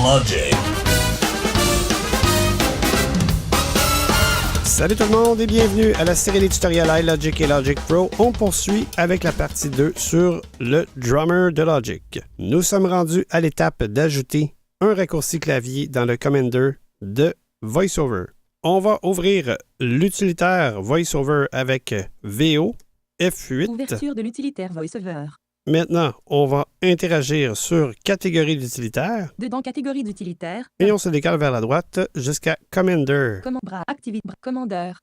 Logic. Salut tout le monde et bienvenue à la série des tutoriels iLogic et Logic Pro. On poursuit avec la partie 2 sur le drummer de Logic. Nous sommes rendus à l'étape d'ajouter un raccourci clavier dans le Commander de VoiceOver. On va ouvrir l'utilitaire VoiceOver avec VO F8. Ouverture de l'utilitaire VoiceOver. Maintenant, on va interagir sur catégorie d'utilitaire. Dedans catégorie d'utilitaire. Et on se décale vers la droite jusqu'à Commander. Bras activité. Commandeur.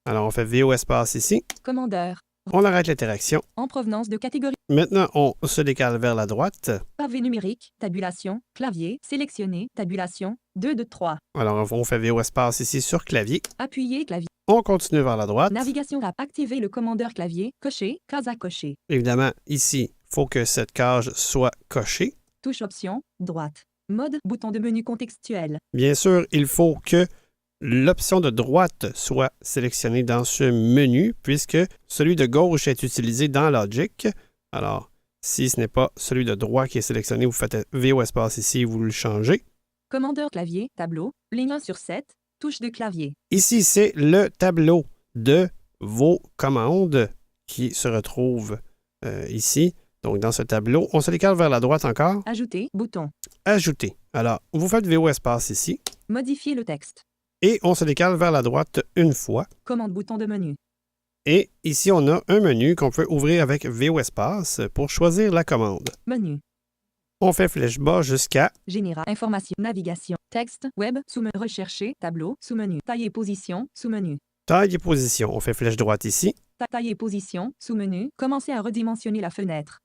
Alors, on fait VO espace ici. Commandeur. On arrête l'interaction. En provenance de catégorie. Maintenant, on se décale vers la droite. Pavé numérique. Tabulation. Clavier. Sélectionner. Tabulation. 2 de 3. Alors, on fait VO espace ici sur clavier. Appuyer clavier. On continue vers la droite. Navigation rap. Activer le commandeur clavier. Cocher. Case à cocher. Évidemment, ici, il faut que cette case soit cochée. Touche option. Droite. Mode. Bouton de menu contextuel. Bien sûr, il faut que l'option de droite soit sélectionnée dans ce menu puisque celui de gauche est utilisé dans Logic. Alors, si ce n'est pas celui de droite qui est sélectionné, vous faites VO espace ici et vous le changez. Commandeur clavier. Tableau. Ligne 1 sur 7. Touche de clavier. Ici, c'est le tableau de vos commandes qui se retrouve ici. Donc, dans ce tableau, on se décale vers la droite encore. Ajouter. Bouton. Ajouter. Alors, vous faites VO espace ici. Modifier le texte. Et on se décale vers la droite une fois. Commande bouton de menu. Et ici, on a un menu qu'on peut ouvrir avec VO espace pour choisir la commande. Menu. On fait flèche bas jusqu'à Général. Information. Navigation. Texte. Web. Sous-menu. Rechercher. Tableau. Sous-menu. Taille et position. Sous-menu. taille et position. On fait flèche droite ici. Taille et position. Sous-menu. Commencer à redimensionner la fenêtre.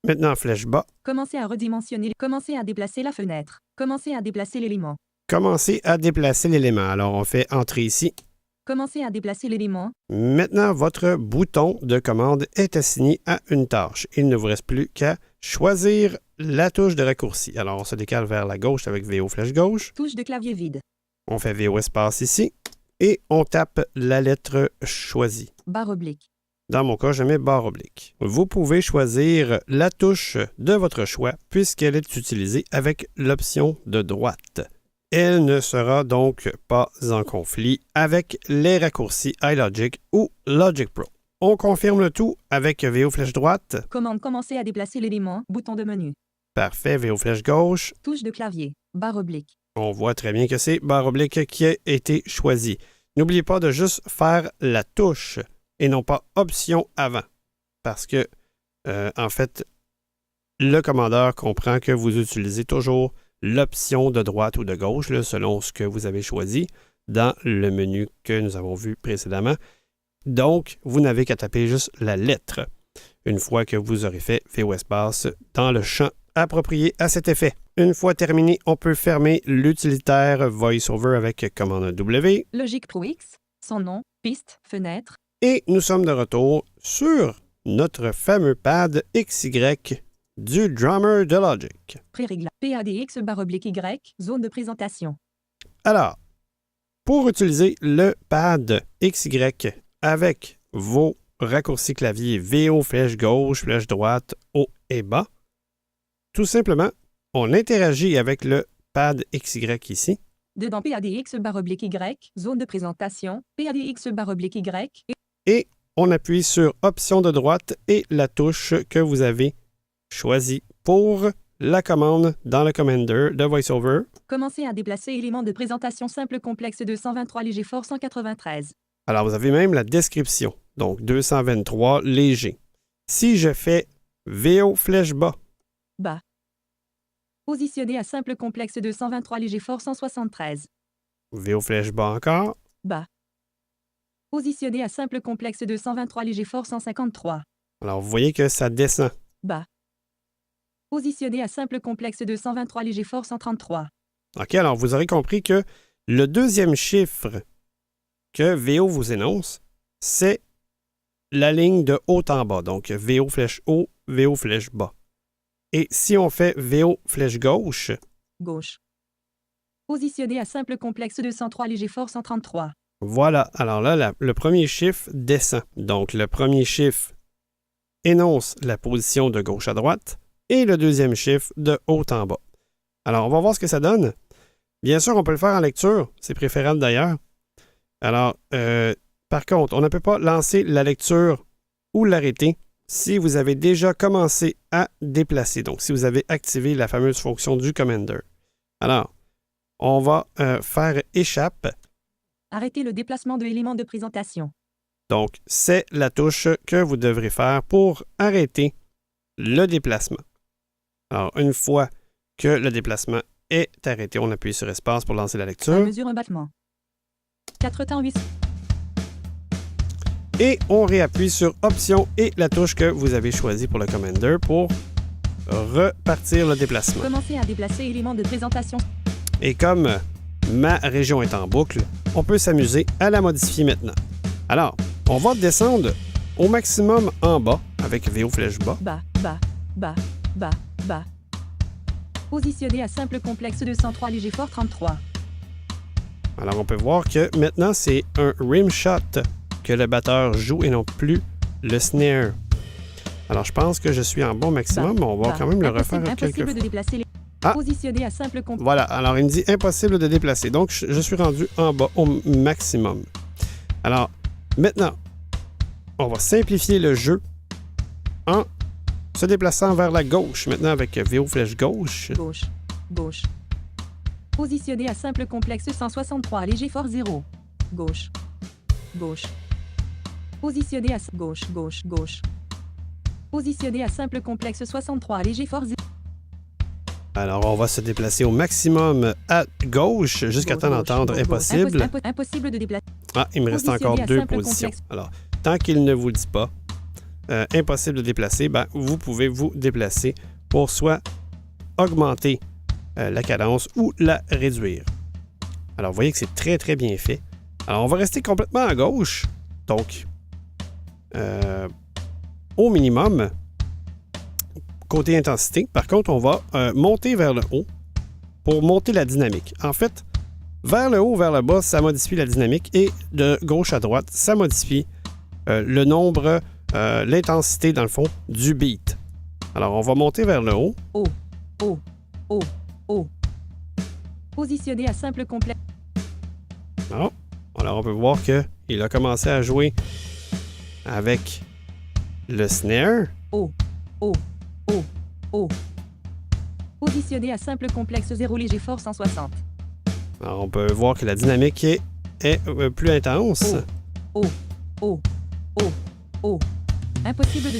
Maintenant, flèche bas. Commencer à redimensionner. Commencer à déplacer la fenêtre. Commencer à déplacer l'élément. Commencer à déplacer l'élément. Alors, on fait entrer ici. Commencer à déplacer l'élément. Maintenant, votre bouton de commande est assigné à une tâche. Il ne vous reste plus qu'à choisir la touche de raccourci. Alors, on se décale vers la gauche avec VO flèche gauche. Touche de clavier vide. On fait VO espace ici. Et on tape la lettre choisie. Barre oblique. Dans mon cas, je mets barre oblique. Vous pouvez choisir la touche de votre choix puisqu'elle est utilisée avec l'option de droite. Elle ne sera donc pas en conflit avec les raccourcis iLogic ou Logic Pro. On confirme le tout avec VO flèche droite. Commande commencer à déplacer l'élément. Bouton de menu. Parfait, VO flèche gauche. Touche de clavier. Barre oblique. On voit très bien que c'est barre oblique qui a été choisie. N'oubliez pas de juste faire la touche et non pas option avant. Parce que, en fait, le commandeur comprend que vous utilisez toujours l'option de droite ou de gauche, là, selon ce que vous avez choisi dans le menu que nous avons vu précédemment. Donc, vous n'avez qu'à taper juste la lettre une fois que vous aurez fait VO espace dans le champ approprié à cet effet. Une fois terminé, on peut fermer l'utilitaire VoiceOver avec commande W. Logic Pro X. Son nom. Piste. Fenêtre. Et nous sommes de retour sur notre fameux pad XY du drummer de Logic. Pré-réglage. PADX barre oblique Y. Zone de présentation. Alors, pour utiliser le pad XY avec vos raccourcis clavier VO flèche gauche, flèche droite, haut et bas, tout simplement, on interagit avec le pad XY ici. Dedans PADX barre oblique Y. Zone de présentation. PADX barre oblique Y. Et on appuie sur option de droite et la touche que vous avez choisie pour la commande dans le Commander de VoiceOver. Commencer à déplacer éléments de présentation simple complexe 223 léger fort 193. Alors, vous avez même la description. Donc, 223 léger. Si je fais VO flèche bas. Bas. Positionné à simple complexe 223 léger fort 173. VO flèche bas encore. Bas. Positionné à simple complexe 223 léger fort 153. Alors, vous voyez que ça descend. Bas. Positionné à simple complexe 223 léger fort 133. OK, alors vous aurez compris que le deuxième chiffre que VO vous énonce, c'est la ligne de haut en bas. Donc, VO flèche haut, VO flèche bas. Et si on fait VO flèche gauche, Gauche. Positionné à simple complexe 203 léger fort 133. voilà. Alors là, le premier chiffre descend. Donc, le premier chiffre énonce la position de gauche à droite et le deuxième chiffre de haut en bas. Alors, on va voir ce que ça donne. Bien sûr, on peut le faire en lecture. C'est préférable d'ailleurs. Alors, par contre, on ne peut pas lancer la lecture ou l'arrêter si vous avez déjà commencé à déplacer. Donc, si vous avez activé la fameuse fonction du Commander. Alors, on va faire échappe. Arrêtez le déplacement de éléments de présentation. Donc, c'est la touche que vous devrez faire pour arrêter le déplacement. Alors, une fois que le déplacement est arrêté, on appuie sur espace pour lancer la lecture. Mesure un battement. 4 temps 8. Et on réappuie sur Option et la touche que vous avez choisie pour le Commander pour repartir le déplacement. Commencez à déplacer éléments de présentation. Et comme ma région est en boucle, on peut s'amuser à la modifier maintenant. Alors, on va descendre au maximum en bas avec VO flèche bas. Bas, bas, bas, bas, bas. Positionné à simple complexe 203 léger fort 33. Alors, on peut voir que maintenant, c'est un rim shot que le batteur joue et non plus le snare. Alors, je pense que je suis en bon maximum, mais on va quand même le refaire quelques fois. De déplacer les... Positionné à simple complexe. Voilà, alors il me dit impossible de déplacer. Donc, je suis rendu en bas au maximum. Alors, maintenant, on va simplifier le jeu en se déplaçant vers la gauche. Maintenant, avec VO flèche gauche. Gauche, gauche. Positionné à simple complexe 163 léger fort 0. Gauche, gauche. Positionné à gauche, gauche, gauche. Positionné à simple complexe 63 léger fort 0. Alors, on va se déplacer au maximum à gauche jusqu'à temps d'entendre impossible. Impossible de déplacer. Ah, il me reste encore 2 positions. Alors, tant qu'il ne vous le dit pas, impossible de déplacer, ben, vous pouvez vous déplacer pour soit augmenter la cadence ou la réduire. Alors, vous voyez que c'est très, très bien fait. Alors, on va rester complètement à gauche. Donc, au minimum, côté intensité. Par contre, on va monter vers le haut pour monter la dynamique. En fait, vers le haut, vers le bas, ça modifie la dynamique et de gauche à droite, ça modifie le nombre, l'intensité, dans le fond, du beat. Alors, on va monter vers le haut. Haut, haut, haut, haut. Positionné à simple complexe. Oh. Alors, on peut voir qu'il a commencé à jouer avec le snare. Haut, haut, haut, haut. Positionné à simple complexe 0 léger fort 160. Alors, on peut voir que la dynamique est plus intense. Haut, haut, haut, haut. Impossible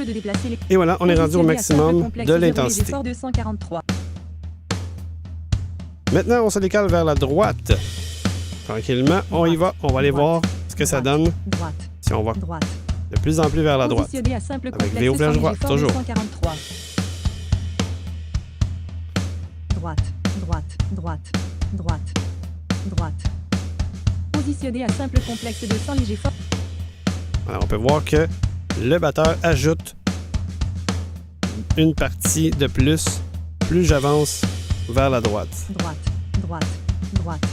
de déplacer les... Et voilà, on est rendu au maximum de l'intensité. 243. Maintenant, on se décale vers la droite. Tranquillement, on y va. On va aller voir ce que ça donne. Droite. Si on va Droite. de plus en plus vers la droite. Positionné à simple Avec complexe VO flèche droite, toujours. 243. Droite, droite, droite, droite, droite. Positionné à simple complexe 200 léger fort. Alors, on peut voir que le batteur ajoute une partie de plus j'avance vers la droite. Droite, droite, droite.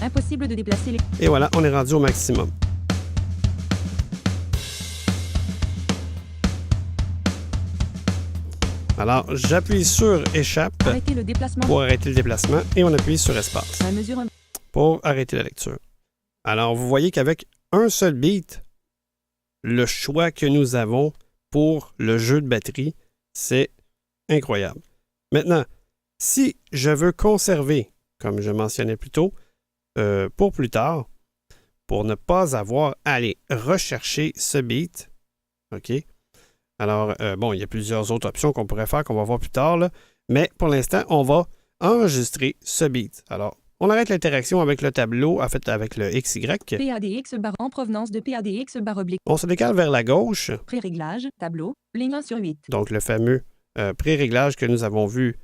Impossible de déplacer les... Et voilà, on est rendu au maximum. Alors, j'appuie sur échappe Arrêtez le déplacement. pour arrêter le déplacement et on appuie sur espace À mesure pour arrêter la lecture. Alors, vous voyez qu'avec un seul beat, le choix que nous avons pour le jeu de batterie, c'est incroyable. Maintenant, si je veux conserver, comme je mentionnais plus tôt, pour plus tard, pour ne pas avoir à aller rechercher ce beat, OK? Alors, bon, il y a plusieurs autres options qu'on pourrait faire, qu'on va voir plus tard, là, mais pour l'instant, on va enregistrer ce beat. Alors, on arrête l'interaction avec le tableau, en fait, avec le XY. PADX barre en provenance de PADX barre oblique. On se décale vers la gauche. Pré-réglage, tableau, ligne 1 sur 8. Donc, le fameux pré-réglage que nous avons vu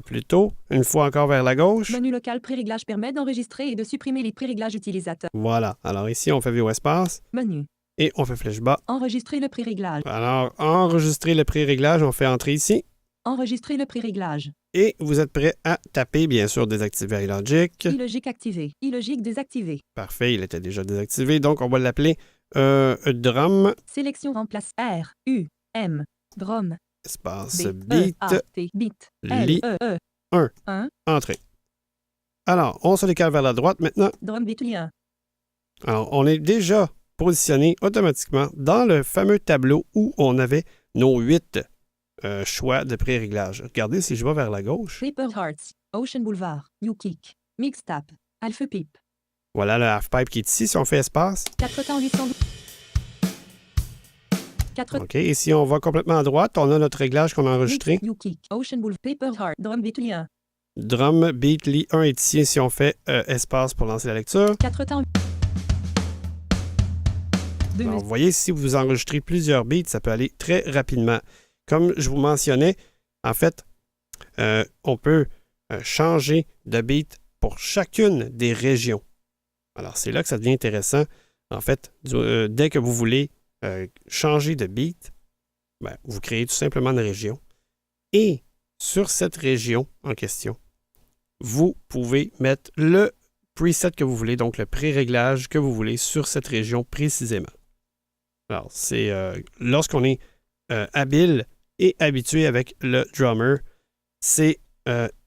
plus tôt. Une fois encore vers la gauche. Menu local pré-réglage permet d'enregistrer et de supprimer les pré-réglages utilisateurs. Voilà. Alors ici, on fait VO espace. Menu. Et on fait flèche bas. Enregistrer le pré-réglage. Alors, enregistrer le pré-réglage, on fait entrer ici. Enregistrer le pré-réglage. Et vous êtes prêt à taper, bien sûr, désactiver iLogic. iLogic activé. iLogic désactivé. Parfait, il était déjà désactivé, donc on va l'appeler drum. Sélection remplace R, U, M, drum. Espace B, beat. E, A, T, beat. Li. L, E, E. 1. 1. Entrée. Alors, on se décale vers la droite maintenant. Drum beat 1. Alors, on est déjà positionné automatiquement dans le fameux tableau où on avait nos 8 choix de pré-réglage. Regardez, si je vais vers la gauche, Paper Hearts. Ocean Boulevard. New Kick. Mixtape. Alpha Pip. voilà le half-pipe qui est ici. Si on fait espace, 4 temps 812. 4 OK. Et si on va complètement à droite, on a notre réglage qu'on a enregistré. New Kick. Ocean Boulevard. Paper Heart. Drum beat 1. Drum, beat, Lee 1 est ici. Si on fait espace pour lancer la lecture. 4 temps. 2 Alors, vous voyez, si vous enregistrez plusieurs beats, ça peut aller très rapidement. Comme je vous mentionnais, en fait, on peut changer de beat pour chacune des régions. Alors, c'est là que ça devient intéressant. En fait, dès que vous voulez changer de beat, ben, vous créez tout simplement une région. Et sur cette région en question, vous pouvez mettre le preset que vous voulez, donc le pré-réglage que vous voulez sur cette région précisément. Alors, c'est lorsqu'on est habile et habitué avec le drummer, c'est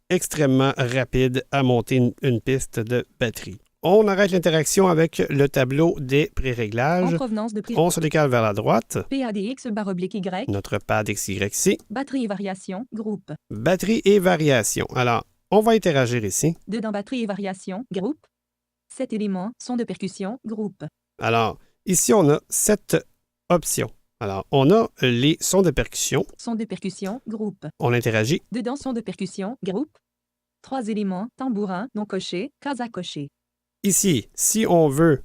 extrêmement rapide à monter une piste de batterie. On arrête l'interaction avec le tableau des En pré-réglages. provenance de On se décale vers la droite. PADX/Y. Notre pad XY. Batterie et variation. Groupe. Batterie et variation. Alors, on va interagir ici. Dedans batterie et variation. Groupe. 7 éléments. Son de percussion. Groupe. Alors, ici, on a 7 options. Alors, on a les sons de percussion. Son de percussion. Groupe. On interagit. Dedans son de percussion. Groupe. 3 éléments. Tambourin. Non coché. Case à cocher. Ici, si on veut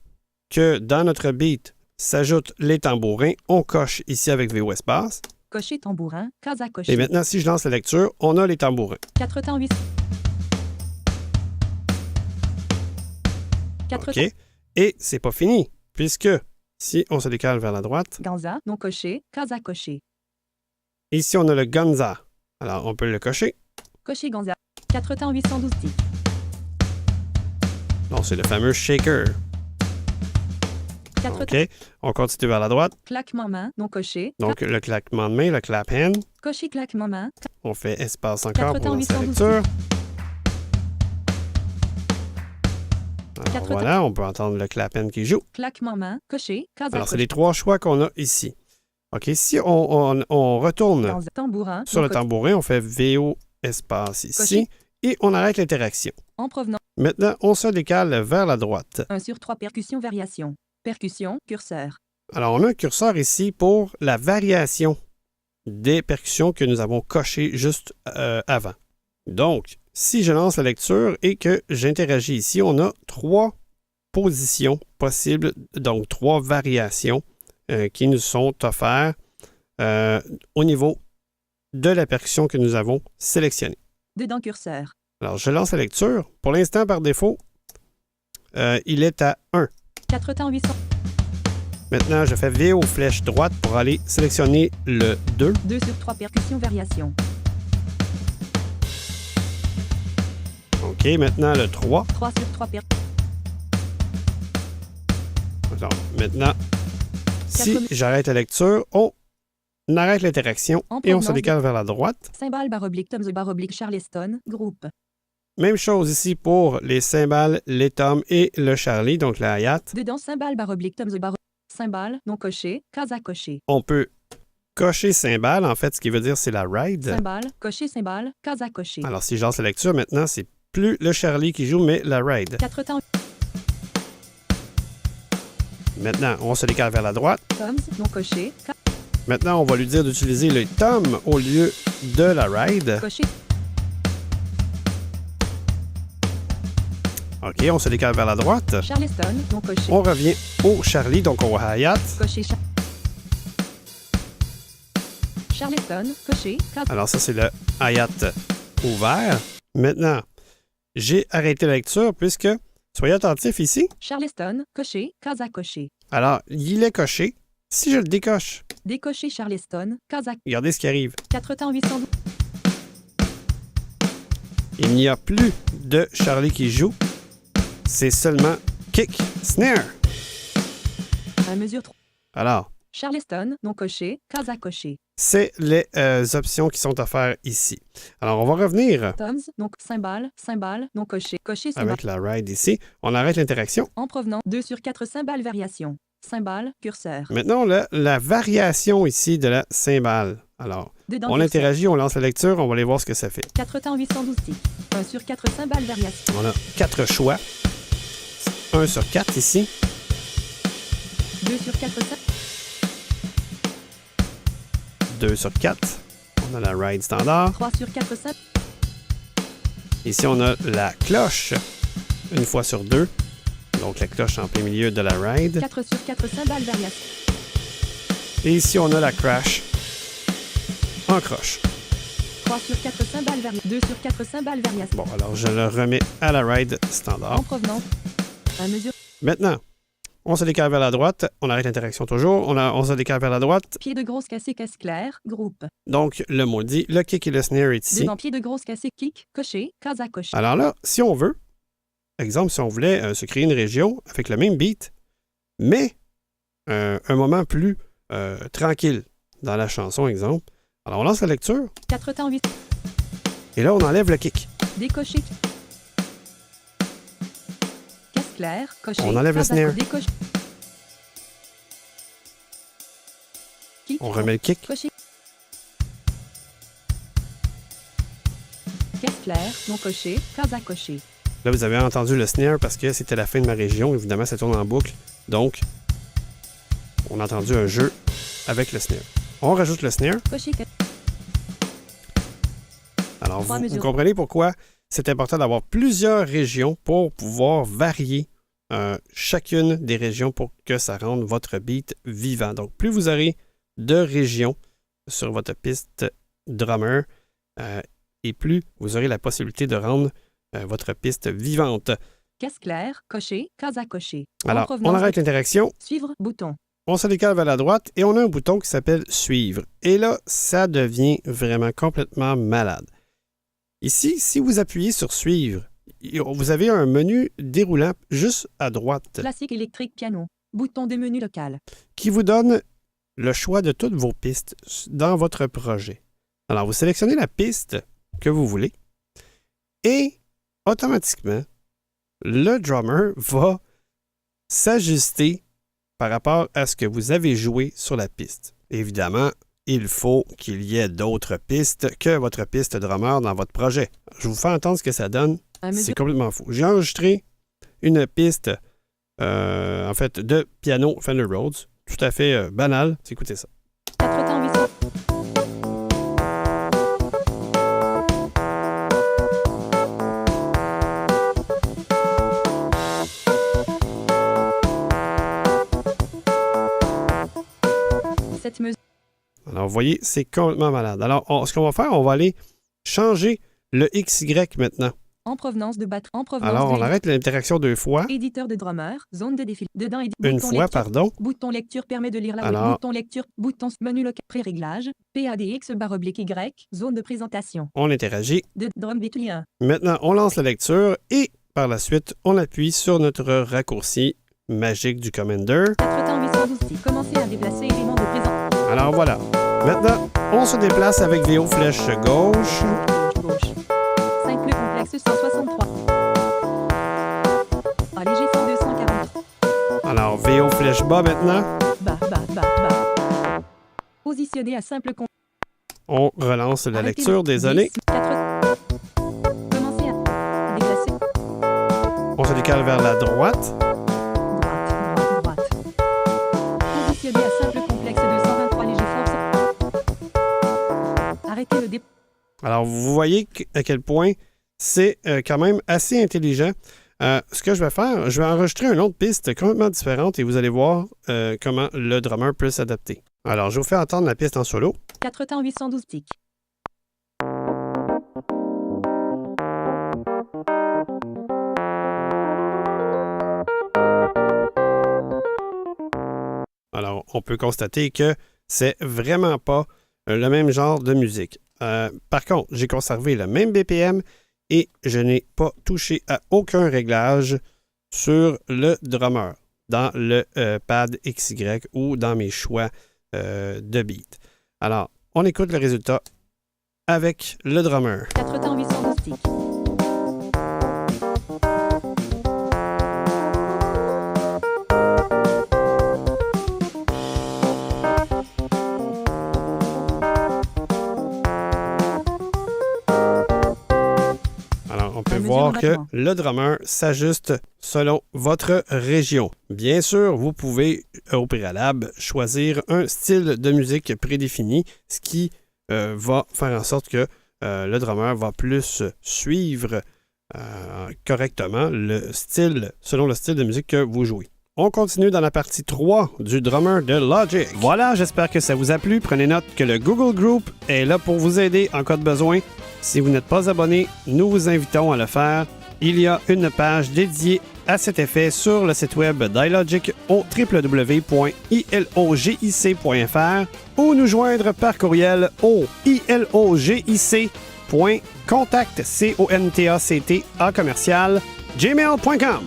que dans notre beat s'ajoutent les tambourins, on coche ici avec VO espace. Cocher tambourin. Case à cocher. Et maintenant, si je lance la lecture, on a les tambourins. 4 temps 8. 4 OK. Et c'est pas fini, puisque si on se décale vers la droite, Ganza. Non coché. Case à cocher. ici on a le Gonza. Alors, on peut le cocher. Cocher Ganza. 4 temps 812 tic. Donc, c'est le fameux shaker. 4 OK. On continue vers la droite. Claquement main. Non coché. Donc, le claquement de main, le clap hand. Cocher claquement main. On fait espace encore 4 pour temps lancer la 812 lecture. Alors, 4 voilà, on peut entendre le clap hand qui joue. Claquement main. Cocher. Case à Alors, c'est cocher. les 3 choix qu'on a ici. OK, si on retourne Ganza. Tambourin. sur non le tambourin, on fait VO espace ici Cocher. et on arrête l'interaction. En provenance. Maintenant, on se décale vers la droite. 1 sur 3 percussion variation. Percussion. Curseur. Alors, on a un curseur ici pour la variation des percussions que nous avons cochées juste avant. Donc, si je lance la lecture et que j'interagis ici, on a 3 positions possibles, donc 3 variations qui nous sont offertes au niveau de la percussion que nous avons sélectionnée. Dedans curseur. Alors, je lance la lecture. Pour l'instant, par défaut, il est à 1. 4 temps 800. Maintenant, je fais VO flèche droite pour aller sélectionner le 2. 2 sur 3 percussion variation. OK, maintenant le 3. 3 sur 3 Alors, maintenant, si j'arrête la lecture, on arrête l'interaction En et on se provenance décale vers la droite. Cymbale /Tom the Charleston. Groupe. Même chose ici pour les cymbales, les toms et le Charlie, donc la hi-hat. Dedans cymbale /Tom the Cymbale. Non coché. Case à cocher. On peut cocher cymbale, en fait, ce qui veut dire c'est la ride. Cymbale. Cocher cymbale. Case à cocher. Alors, si je lance la lecture, maintenant, c'est plus le Charlie qui joue, mais la ride. 4 temps. Maintenant, on se décale vers la droite. Toms. Non coché. Maintenant, on va lui dire d'utiliser le tom au lieu de la ride. Cocher. OK, on se décale vers la droite. Charleston. Non coché. On revient au Charlie, donc au hi-hat. Cocher. Charleston. Cocher. Case. Alors ça, c'est le hi-hat ouvert. Maintenant, j'ai arrêté la lecture puisque, soyez attentifs ici. Charleston. Cocher. Case à cocher. Alors, il est coché. Si je le décoche, Décocher Charleston. Case à regardez ce qui arrive. 4 temps 812. Il n'y a plus de Charlie qui joue. C'est seulement kick, snare. À mesure 3. Alors, Charleston. Non coché. Case à cocher. c'est les options qui sont à faire ici. Alors, on va revenir Toms, donc cymbales, non coché, coché cymbale. avec la ride ici. On arrête l'interaction. En provenance, 2 sur 4 cymbales variation. Cymbale, curseur. Maintenant, la variation ici de la cymbale. Alors, Dedans on curseur. interagit, on lance la lecture, on va aller voir ce que ça fait. 4 temps 812 ticks. 1 sur 4 cymbales variation. On a 4 choix. 1 sur 4 ici. 2 sur 4 cymbales. 2 sur 4. On a la ride standard. 3 sur 4 cymbales. Ici, on a la cloche, une fois sur 2. Donc, la cloche en plein milieu de la ride. 4 sur 4 cymbales variation. Et ici, on a la crash en croche. 3 sur 4 cymbales variation. 2 sur 4 cymbales variation. Bon, alors, je le remets à la ride standard. En provenance. À mesure. Maintenant, on se décale vers la droite. On arrête l'interaction toujours. On se décale vers la droite. Pied de grosse cassée, casse claire, groupe. Donc, le maudit, le kick et le snare est ici. Dedans pied de grosse cassée, kick, coché, case à cocher. Alors là, si on veut, exemple, si on voulait se créer une région avec le même beat, mais un moment plus tranquille dans la chanson, exemple. Alors, on lance la lecture 4 temps 8. et là, on enlève le kick. Décoché. Casse claire, coché. On enlève le case à snare. décoché. Kick, On remet le kick. coché. Casse claire, non coché, case à cocher. Là, vous avez entendu le snare parce que c'était la fin de ma région. Évidemment, ça tourne en boucle. Donc, on a entendu un jeu avec le snare. On rajoute le snare. Coché, Alors, Trois vous mesures. comprenez pourquoi c'est important d'avoir plusieurs régions pour pouvoir varier chacune des régions pour que ça rende votre beat vivant. Donc, plus vous aurez de régions sur votre piste drummer, et plus vous aurez la possibilité de rendre votre piste vivante. casse claire, coché, case à cocher. En Alors, on provenance arrête de- l'interaction, Suivre, bouton. on se décale vers la droite et on a un bouton qui s'appelle « Suivre ». Et là, ça devient vraiment complètement malade. Ici, si vous appuyez sur « Suivre », vous avez un menu déroulant juste à droite Classique électrique piano. Bouton de menu local. qui vous donne le choix de toutes vos pistes dans votre projet. Alors, vous sélectionnez la piste que vous voulez et automatiquement, le drummer va s'ajuster par rapport à ce que vous avez joué sur la piste. Évidemment, il faut qu'il y ait d'autres pistes que votre piste drummer dans votre projet. Je vous fais entendre ce que ça donne. À mesure. C'est complètement fou. J'ai enregistré une piste, en fait, de piano Fender Rhodes, tout à fait banal. Écoutez ça. 4 temps 800. Cette mesure. Alors, vous voyez, c'est complètement malade. Alors, ce qu'on va faire, on va aller changer le XY maintenant. En provenance de batterie. En provenance Alors, de on arrête l'interaction 2 fois. éditeur de drummer. Zone de défil. Dedans Une bouton fois, lecture. pardon. Bouton lecture permet de lire la Alors- web. Bouton lecture. Bouton menu local. Pré-réglage. PADX/Y. Zone de présentation. On interagit. De drum beat lien. Maintenant, on lance la lecture et par la suite, on appuie sur notre raccourci magique du Commander. 4 temps 812 ticks. Commencez à déplacer éléments de présent. Alors voilà. Maintenant, on se déplace avec VO flèche gauche. Gauche. Simple complexe 163. Allégé fort 243. Alors, VO flèche bas maintenant. Bas. Positionné à simple complexe. On relance la lecture, désolé. 4. Commencez à déplacer. On se décale vers la droite. Droite. Positionné à simple complexe 223 léger force. Arrêtez le dépôt. Alors, vous voyez à quel point c'est quand même assez intelligent. Ce que je vais faire, je vais enregistrer une autre piste complètement différente et vous allez voir comment le drummer peut s'adapter. Alors, je vous fais entendre la piste en solo. 4 temps 812 ticks. Alors, on peut constater que c'est vraiment pas le même genre de musique. Par contre, j'ai conservé le même BPM et je n'ai pas touché à aucun réglage sur le drummer, dans le pad XY ou dans mes choix de beat. Alors, On écoute le résultat avec le drummer. 4 temps 800 moustiques. On peut voir que le drummer s'ajuste selon votre région. Bien sûr, vous pouvez au préalable choisir un style de musique prédéfini, ce qui va faire en sorte que le drummer va plus suivre correctement le style, selon le style de musique que vous jouez. On continue dans la partie 3 du drummer de Logic. Voilà, j'espère que ça vous a plu. Prenez note que le Google Group est là pour vous aider en cas de besoin. Si vous n'êtes pas abonné, nous vous invitons à le faire. Il y a une page dédiée à cet effet sur le site web d'iLogic au www.ilogic.fr ou nous joindre par courriel au ilogic.contact@gmail.com.